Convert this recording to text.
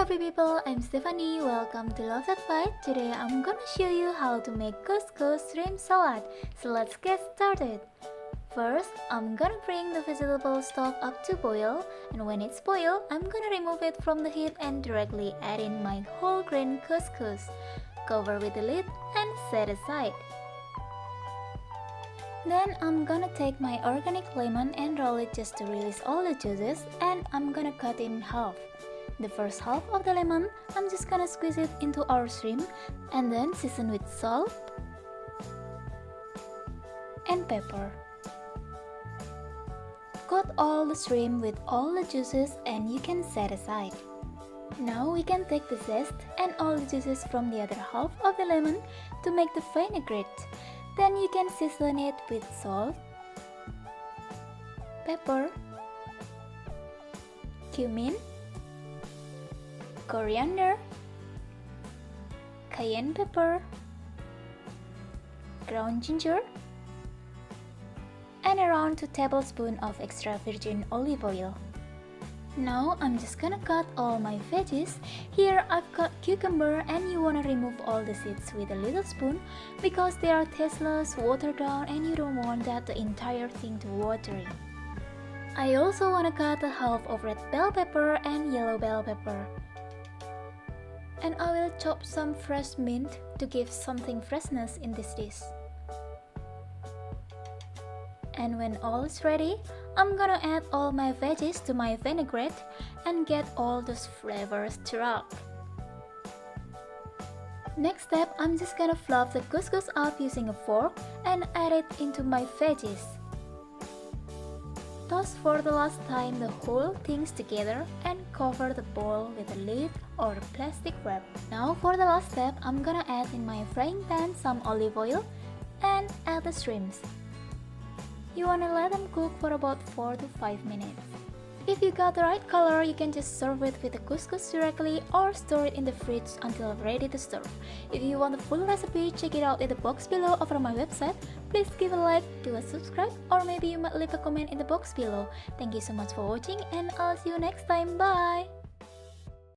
lovely people, I'm Stephanie. Welcome to Love That Bite. Today I'm gonna show you how to make couscous shrimp salad. So let's get started. First, I'm gonna bring the vegetable stock up to boil, and when it's boiled, I'm gonna remove it from the heat and directly add in my whole grain couscous. Cover with the lid and set aside. Then I'm gonna take my organic lemon and roll it just to release all the juices, and I'm gonna cut in half. The first half of the lemon, I'm just gonna squeeze it into our shrimp and then season with salt and pepper. Coat all the shrimp with all the juices and you can set aside. Now we can take the zest and all the juices from the other half of the lemon to make the vinaigrette. Then you can season it with salt, pepper, cumin, coriander, cayenne pepper, ground ginger, and around 2 tablespoons of extra virgin olive oil. Now I'm just gonna cut all my veggies. Here I've cut cucumber, and you wanna remove all the seeds with a little spoon because they are tasteless, watered down, and you don't want that the entire thing to watery. I also wanna cut a half of red bell pepper and yellow bell pepper. And I will chop some fresh mint to give something freshness in this dish. And when all is ready, I'm gonna add all my veggies to my vinaigrette and get all those flavors stirred up. Next step, I'm just gonna fluff the couscous up using a fork and add it into my veggies. Toss for the last time the whole things together and cover the bowl with a lid or a plastic wrap. Now for the last step, I'm gonna add in my frying pan some olive oil and add the shrimps. You wanna let them cook for about 4 to 5 minutes. If you got the right color, you can just serve it with the couscous directly or store it in the fridge until ready to serve. If you want the full recipe, check it out in the box below or on my website. Please give a like, do a subscribe, or maybe you might leave a comment in the box below. Thank you so much for watching, and I'll see you next time. Bye!